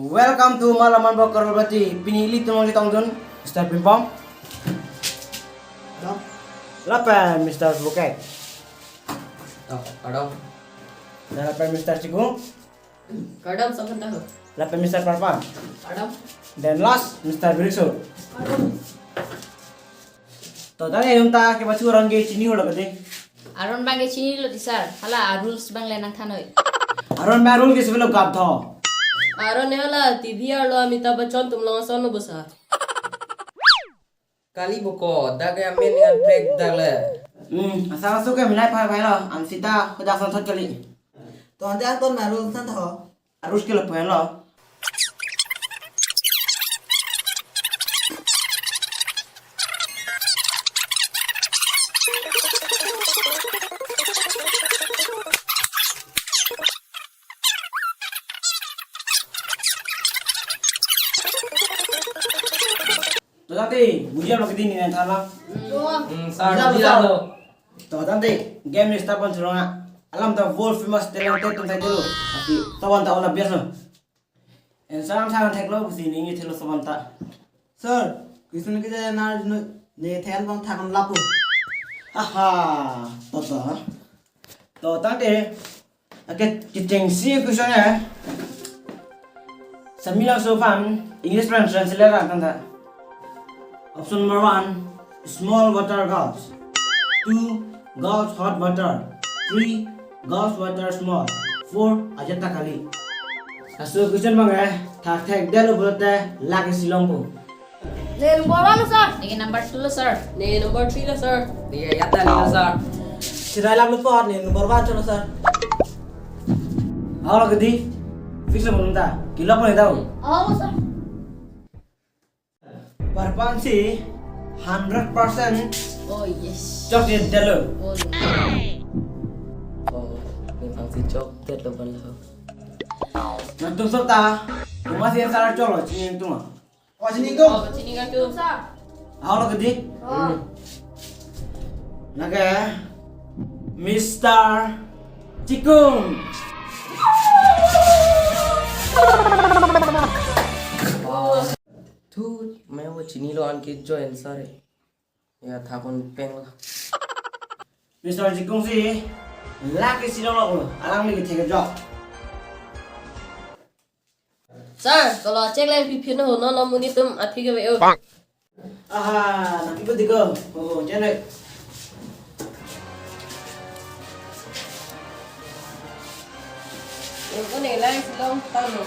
Welcome to Malaman Bakar Berarti Pinili Tumang di Tongdun Mr. Pimpong. Lapan Mr. Buket. Kadang Dan lapan Mr. Cikung. kadang sampai tahu. Lapan Mr. Parpan. Kadang Dan last Mr. Birikso. तो तने हम ता के बच्चों रंगे चीनी हो लगते Aron bangge chini lo di sar. Hala rules bang lenang thanoi. Arun बैरुल के सिविल गाप था Aron ne hala TV lo Amitabh Bachchan tum lo sono bosa. Kali buko daga men yang break dagla. asal masuk ke milai pai lo am sita ko jasan thot kali तो अंदर आ तो मैरुल सन था arus ke lepai lo तो tante buja lo kedini nan thala Sar dia lo. तो tante game ni start pan suranga alam ta world famous talented tum thai dulu tapi tawan ta ona biasa en salam sangan thek lo sini ni thelo saban ta sir किसी ने किसी ना ने थैल बंग था कम लापू aha to tante ake kiteng si question ya samila sofan english translation la tanta option number 1 small water gulls 2 gulls hot water 3 gulls water small 4 ajata kali asu question bang thak thak delu bolte lagi silongko Len bolan sir. Ini number 2 lo sir. Ne number 3 lah sir. Dia yata lila sar. सिराय लाभ लुपा और ने नंबर 1 चलो sir awal gedi fix lo bunta kilo pun tahu Oh sir. Parpan sih 100% Oh yes. chocolate delu Oh. Oh, memang si coklat lo bala. nanti sota masih yang salah colo cini itu mah और जिनी को Oh sini kan tu. Sir. awal gedi Oh. naga Mr. Cikung Tu, मैं वो चीनी लो आन के जो आंसर है. Ya था कौन पेंग ला. Mr. Cikung sih laki silong lo alang lagi tiga job Sir, kalau cek lain pipi no no muni tum athi ke veo. aha nanti gue tiga oh jenek Yang ko ne lain silong tano.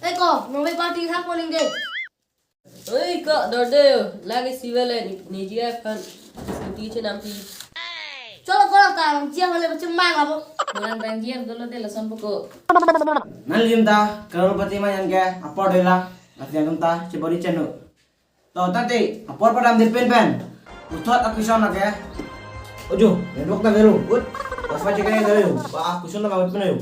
Eh ko, nong bay party thak morning day. Oi ko dorde lagi sivel ni dia kan. Suti che nam pi. Cholo ko ta chia hole bachum mang abo. Bolan bang dia dolo de lason poko. nalim ta karolpati mah yang ke apa dela latihan tum ta cebori cenu to tante apa padam di pen uthot aku sana ke ojo network ta veru ut pas baca kaya dulu ba aku sana ba pun ayo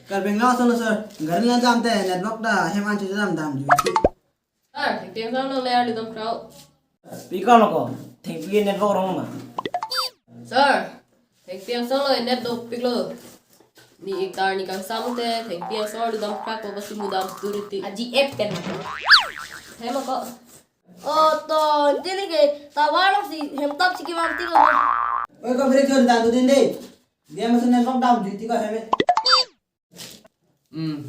कर बेंगला सुनो सर घर में जानते हैं नेटवर्क दा हेमान चीज दाम दाम जी Sir, tiang sang no layer di dom krau. pikir lo kok tinggi network orang mah Sir, tiang sang lo net do piklo. Ni iktar ni kang samu te tiang sang di dom krak ko basi mudam turiti. Aji app ten. Hema ko. Oh to tini ke tawalo si hem tap chiki mamti lo. ओए को ब्रेक कर दादू दिन दे गेम से नेटवर्क दाम जी का है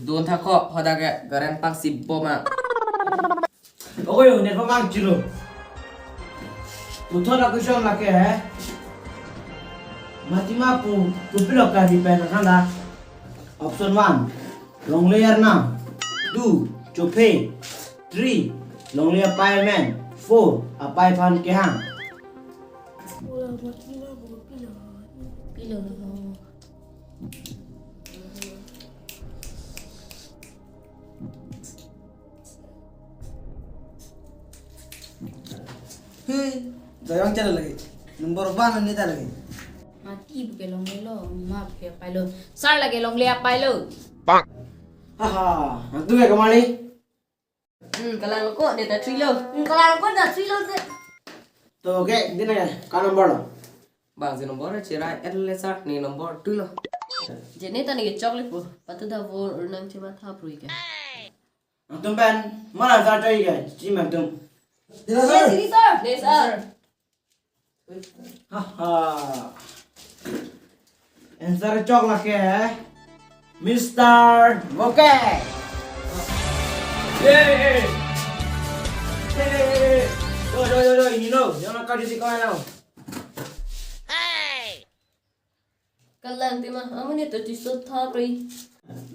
Don था को होदा के गरन पाक si boma. oh yo network mang ciro uthot aku sana ke mati mapu kupilok ka di pen kanda option 1 long layer na 2 chope 3 long layer pai man 4 apai pan ke hang Pilo. जयंग चल लगे नंबर 1 नहीं था लगे Mati buke long lo, ma buke pailo. Sar lagi long le pailo. haha nanti ya kemana Kalang ko ne ta trilo. Kalau ko na silo te. तो ओके दिन का number Bang si nomor cira el lesar ni nomor tu lo. Jadi tadi ke coklat po, patut dah vor nang cuma thap rui ke. Antum pen, mana zar cai ke? Cim antum. Tidak sir. Sini sir. Ni sir. Haha. Answer coklat ke? Mr. Bokeh. Yeay. Yeay. Yo, ini lo. Jangan kau di kau now. Kalang ti ma, amun ni tu tisut thap rui.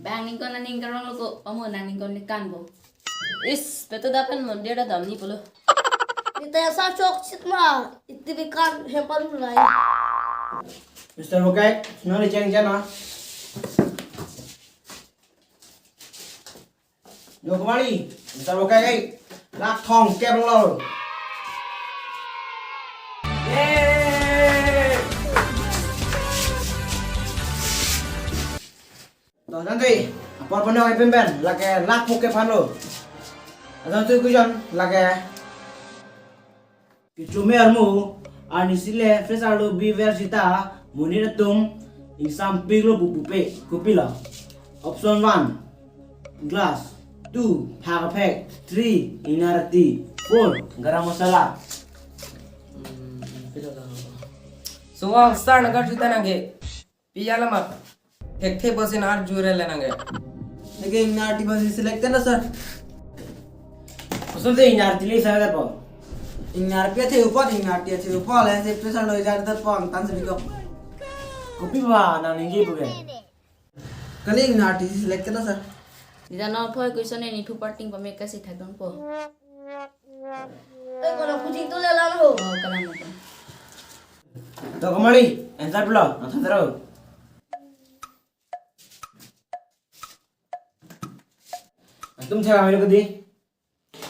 Bang ning kon ning karong loko, pamu nang ning kon ni kan bo. Is, patut dah pen mon dia dah dam ni polo. Kita sa chok chit ma, itti bi kan hempan mulai. Mr. Bokeh, nanti ceng ceng Yo kembali, Mr. Bokeh cái lát thong kẹp lo. Yeay. Rồi nanti, apa pun yang pemben, lagi lak muke pano. Ada tu kujan, lagi Kicumermu, anisile fresalu biversita, muniratum, exam piglo bupupe, kupila. Option 1, glass. 2. Hagapek. 3. Inarati. 4. Garam masala. So ang start nagar juta nange. Piyala mak. Thek basin ar jure le nange. लेकिन इग्नार्टी बस सिलेक्ट करना sir Option 3 inarati le sana po. इग्नार्टी थे ऊपर ऐसे प्रेशर हो जाता था पांग तान से बिको Kopi ba na ningi puge. कल इग्नार्टी सिलेक्ट करना sir Dida no phoi question ni thu parting pa make kasi thakon po. Eh, kalau kucing tu lelah lo. Oh, kalam mo. To kembali, answer pula. Nanti terus. Antum cakap apa lagi?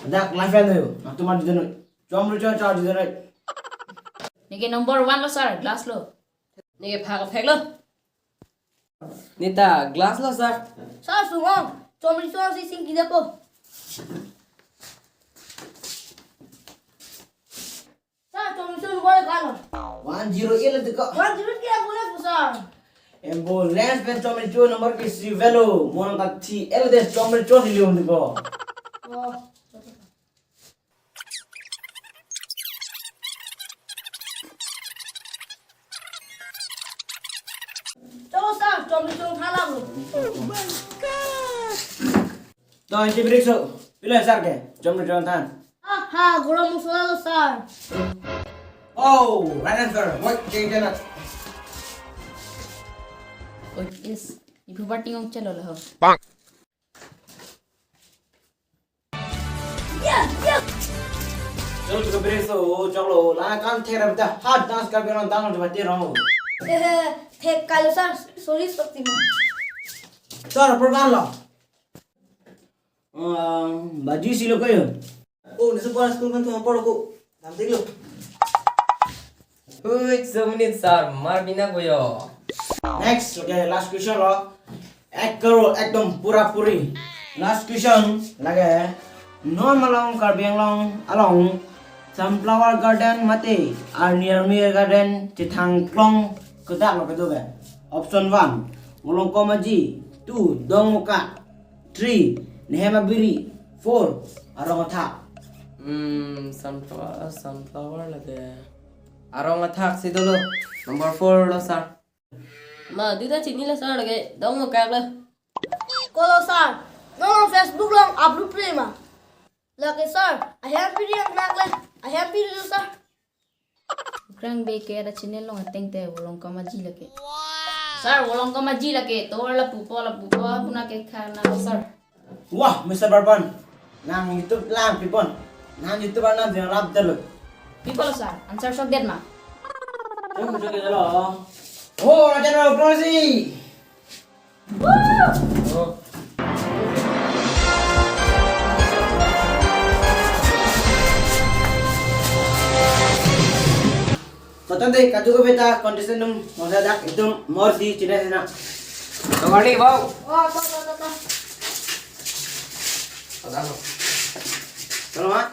Ada live ada yo. Antum ada di sana. Jom lucu charge di sana. Niki number 1 lo sir, glass lo. Ni ke phag phag lo. Nita glass lo sir. Saya semua. Cuma itu sih sing kita po. Saya cuma itu boleh kan? 108 lah dekat. Orang jiran kita boleh besar. Ambulance pen chomel cho number ke si velo mon ta thi el des chomel cho di leon diko. Oh. Coba sah, cuma itu halam lo. To anti break so. Pila sar ke? Chomel cho than. Aha, gula musuh lo sah. Oh, right answer. What change na? Oh, yes. Ibu parting ong chalo lo. Chalo to break so chalo la kan thera bta hard dance kar beron dang jo bate rong. थे kalau sah, sorry seperti mana? Sir program lo. Baju silo ko yun. ओ निसे पर स्कूल में तुम पढ़ो को नाम देख लो Uy, semenit sir. Mar bina goyo. Next, okay, last question lo. Ek karo ekdom pura puri. Last question lage. Non malong karbeng long along sunflower garden mate ar near me garden chithang klong kedak lo kedo ga. Option 1 ngolong komaji. 2 dong muka. 3 nehema biri. 4 arong tha. Sunflower lage. Arong athak si dulu. Number 4 lo sir. Ma dida chini la sar ke dong mo kak lo. Kalau sah, nong Facebook long upload prima. Lagi sah, ayam piri yang nak le, ayam piri tu sah. Krang be ke ada channel lo ateng te wolong ka maji lake. Sir, wolong ka maji lake. To la pupo puna ke khana lo sir. Wah, Mr. Barban. Nang YouTube lang pipon. Nang YouTube na din rap dalo. People sir, answer sok den ma. Jom joge dalo. Oh, raja no closing. Oh. Tante kaju ko beta contestant num masa dak itu morsi cina sana. Kembali wow. Oh, tak. Ada lo. Kalau mak.